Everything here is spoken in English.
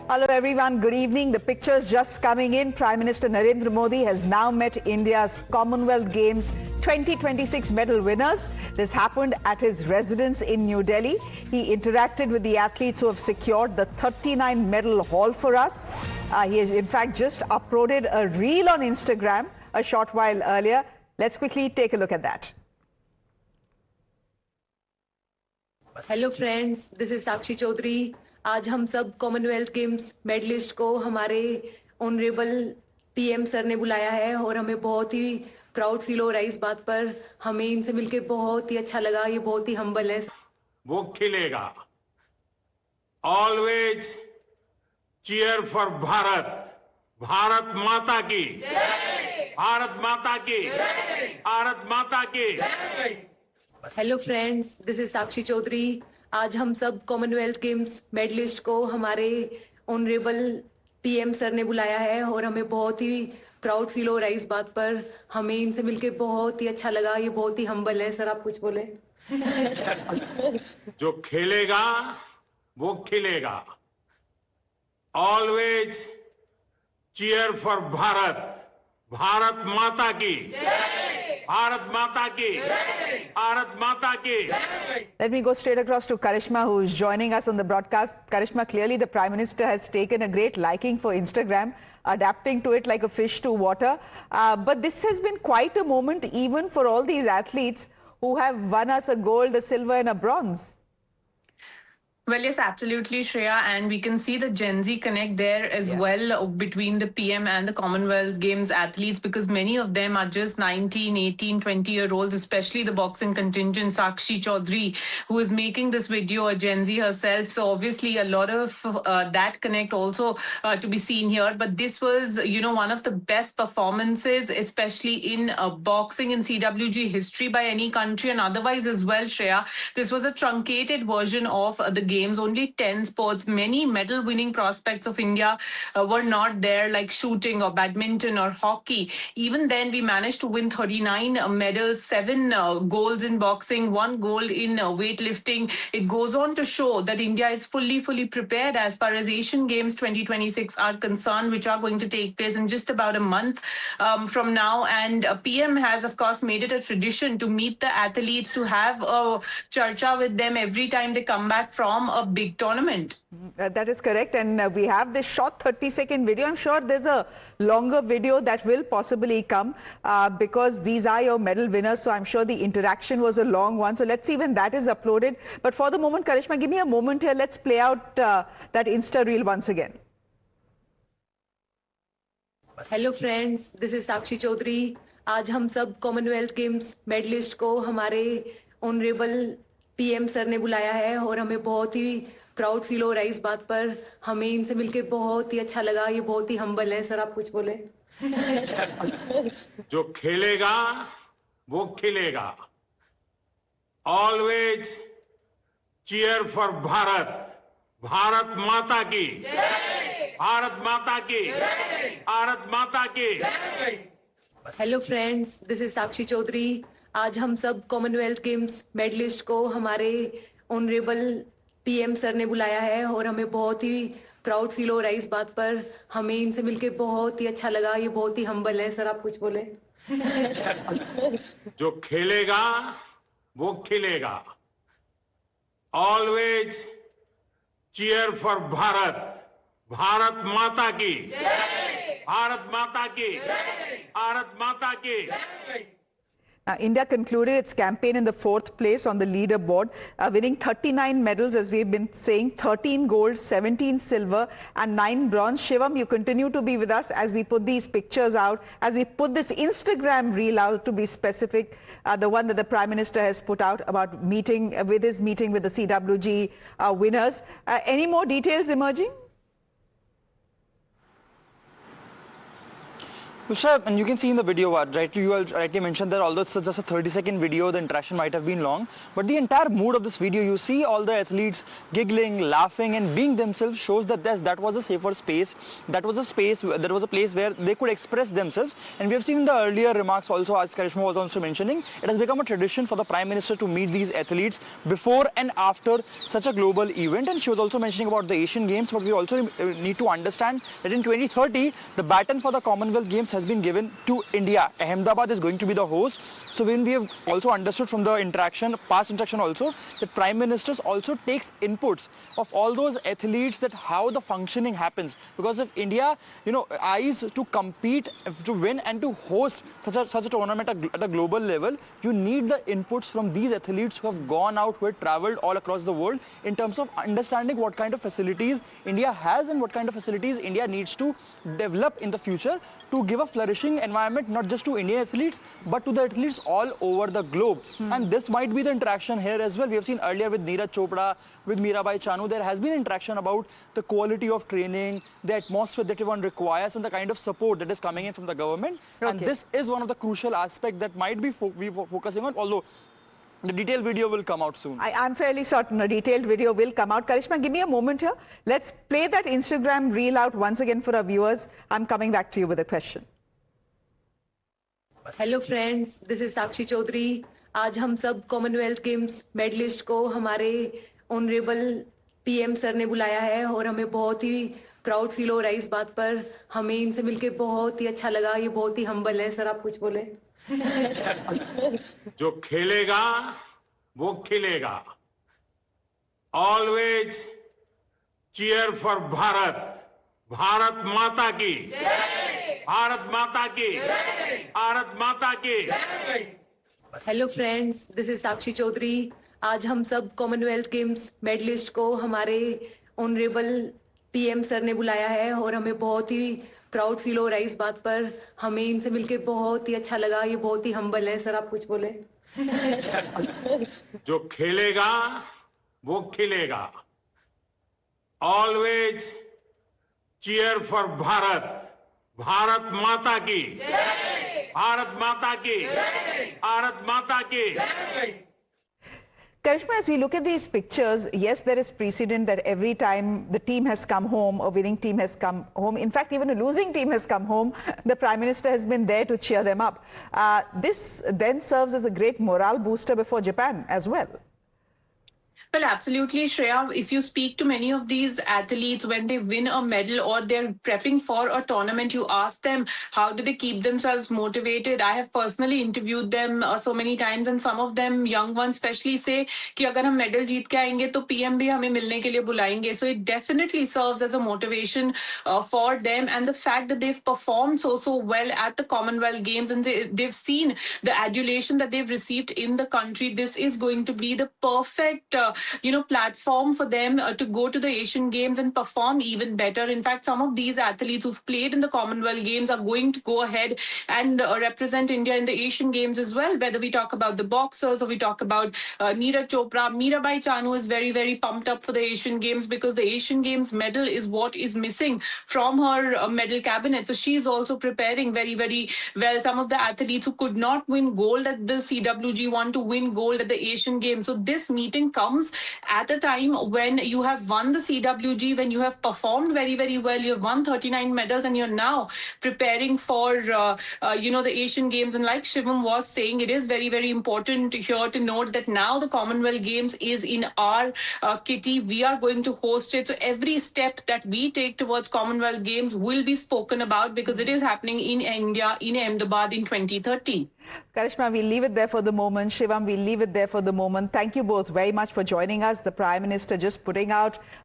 Hello everyone, good evening. The pictures just coming in. Prime Minister Narendra Modi has now met India's Commonwealth Games 2026 medal winners. This happened at his residence in New Delhi. He interacted with the athletes who have secured the 39 medal haul for us. He has in fact just uploaded a reel on Instagram a short while earlier. Let's quickly take a look at that. Hello friends, this is Sakshi Chaudhary. आज हम सब Commonwealth games medallist को हमारे honourable PM sir ने बुलाया है और हमें बहुत ही प्राउड फील हो रहा है इस बात पर। हमें इनसे मिलके बहुत ही अच्छा लगा। ये बहुत ही हम्बल है। वो खिलेगा। Always cheer for Bharat. Bharat Mata की जय। भारत माता की जय। भारत माता की जय। Hello friends, this is Sakshi Chaudhary. आज हम सब कॉमनवेल्थ गेम्स मेडलिस्ट को हमारे ऑनरेबल पीएम सर ने बुलाया है और हमें बहुत ही प्राउड फील हो रहा है इस बात पर। हमें इनसे मिलके बहुत ही अच्छा लगा। ये बहुत ही हम्बल है। सर, आप कुछ बोले। जो खेलेगा वो खिलेगा। Always cheer for Bharat. Bharat Mata की जय। भारत माता की जय। भारत माता की जय। Let me go straight across to Karishma, who is joining us on the broadcast. Karishma, clearly the Prime Minister has taken a great liking for Instagram, adapting to it like a fish to water. But this has been quite a moment even for all these athletes who have won us a gold, a silver and a bronze. Well, yes, absolutely, Shreya. And we can see the Gen Z connect there as well between the PM and the Commonwealth Games athletes, because many of them are just 19, 18, 20-year-olds, especially the boxing contingent, Sakshi Chaudhary, who is making this video, a Gen Z herself. So obviously a lot of that connect also to be seen here. But this was, one of the best performances, especially in boxing in CWG history by any country and otherwise as well, Shreya. This was a truncated version of the games, only 10 sports. Many medal winning prospects of India were not there, like shooting or badminton or hockey. Even then, we managed to win 39 medals, 7 golds in boxing, 1 gold in weightlifting. It goes on to show that India is fully prepared as far as Asian Games 2026 are concerned, which are going to take place in just about a month from now. And PM has, of course, made it a tradition to meet the athletes, to have a charcha with them every time they come back from a big tournament. That is correct. And we have this short 30-second video. I'm sure there's a longer video that will possibly come because these are your medal winners. So I'm sure the interaction was a long one. So let's see when that is uploaded. But for the moment, Karishma, give me a moment here. Let's play out that Insta reel once again. Hello friends, this is Sakshi Chaudhary. आज हम सब Commonwealth games medallist को हमारे honourable PM sir ने बुलाया है और हमें बहुत ही प्राउड फील हो रहा है इस बात पर। हमें इनसे मिलके बहुत ही अच्छा लगा। ये बहुत ही हम्बल है। सर, आप कुछ बोले। जो खेलेगा वो खिलेगा। Always cheer for Bharat. Bharat Mata की जय। भारत माता की जय। भारत माता की जय। Hello friends, this is Sakshi Chaudhary. आज हम सब कॉमनवेल्थ गेम्स मेडलिस्ट को हमारे ऑनरेबल पीएम सर ने बुलाया है और हमें बहुत ही प्राउड फील हो रहा है इस बात पर। हमें इनसे मिलके बहुत ही अच्छा लगा। ये बहुत ही हम्बल है। सर, आप कुछ बोले। जो खेलेगा वो खिलेगा। Always cheer for Bharat. Bharat Mata की जय। भारत माता की जय। भारत माता की जय। Now, India concluded its campaign in the 4th place on the leaderboard, winning 39 medals, as we've been saying, 13 gold, 17 silver and 9 bronze. Shivam, you continue to be with us as we put these pictures out, as we put this Instagram reel out, to be specific, the one that the Prime Minister has put out about his meeting with the CWG winners. Any more details emerging? Sure, and you can see in the video, you rightly mentioned that although it's just a 30-second video, the interaction might have been long. But the entire mood of this video, you see all the athletes giggling, laughing, and being themselves shows that that was a safer space. That was a place where they could express themselves. And we have seen in the earlier remarks also, as Karishma was also mentioning, it has become a tradition for the Prime Minister to meet these athletes before and after such a global event. And she was also mentioning about the Asian Games, but we also need to understand that in 2030, the baton for the Commonwealth Games has been given to India. Ahmedabad is going to be the host. So when we have also understood from the past interaction also, that Prime Ministers also takes inputs of all those athletes, that how the functioning happens. Because if India, eyes to compete, to win and to host such a tournament at a global level, you need the inputs from these athletes who have gone out, who have traveled all across the world, in terms of understanding what kind of facilities India has and what kind of facilities India needs to develop in the future to give a flourishing environment, not just to Indian athletes, but to the athletes all over the globe. And this might be the interaction here as well. We have seen earlier with Neeraj Chopra, with Mirabai Chanu, there has been interaction about the quality of training, the atmosphere that one requires, and the kind of support that is coming in from the government. Okay. And this is one of the crucial aspects that might be focusing on, although the detailed video will come out soon. I'm fairly certain a detailed video will come out. Karishma, give me a moment here. Let's play that Instagram reel out once again for our viewers. I'm coming back to you with a question. Hello friends, this is Sakshi Chaudhary. आज हम सब Commonwealth games medallist को हमारे honourable PM sir ने बुलाया है और हमें बहुत ही प्राउड फील हो रहा है इस बात पर। हमें इनसे मिलके बहुत ही अच्छा लगा। ये बहुत ही हम्बल है। सर, आप कुछ बोले? जो खेलेगा वो खिलेगा। Always cheer for Bharat. Bharat Mata की जय। भारत माता की जय। भारत माता की जय। Hello friends, this is Sakshi Chaudhary. आज हम सब कॉमनवेल्थ गेम्स मेडलिस्ट को हमारे ऑनरेबल पीएम सर ने बुलाया है और हमें बहुत ही प्राउड फील हो रहा है इस बात पर। हमें इनसे मिलके बहुत ही अच्छा लगा। ये बहुत ही हम्बल है। सर, आप कुछ बोले? जो खेलेगा वो खिलेगा। Always cheer for Bharat. Bharat Mata की जय। भारत माता की जय। भारत माता की जय। Karishma, as we look at these pictures, yes, there is precedent that every time the team has come home, a winning team has come home, in fact, even a losing team has come home, the Prime Minister has been there to cheer them up. This then serves as a great morale booster before Japan as well. Well, absolutely, Shreya. If you speak to many of these athletes, when they win a medal or they're prepping for a tournament, you ask them, how do they keep themselves motivated? I have personally interviewed them so many times, and some of them, young ones especially, say कि अगर हम medal जीत के आएंगे तो PM भी हमें मिलने के लिए बुलाएंगे. So it definitely serves as a motivation for them, and the fact that they've performed so well at the Commonwealth Games and they've seen the adulation that they've received in the country. This is going to be the perfect platform for them to go to the Asian Games and perform even better. In fact, some of these athletes who've played in the Commonwealth Games are going to go ahead and represent India in the Asian Games as well. Whether we talk about the boxers or we talk about Neeraj Chopra, Mirabai Chanu is very, very pumped up for the Asian Games because the Asian Games medal is what is missing from her medal cabinet. So she's also preparing very, very well. Some of the athletes who could not win gold at the CWG want to win gold at the Asian Games. So this meeting comes at a time when you have won the CWG, when you have performed very, very well, you have won 39 medals, and you're now preparing for, the Asian Games. And like Shivam was saying, it is very, very important here to note that now the Commonwealth Games is in our kitty. We are going to host it. So every step that we take towards Commonwealth Games will be spoken about because it is happening in India, in Ahmedabad in 2030. Karishma, we'll leave it there for the moment. Shivam, we'll leave it there for the moment. Thank you both very much for joining us. The Prime Minister just putting out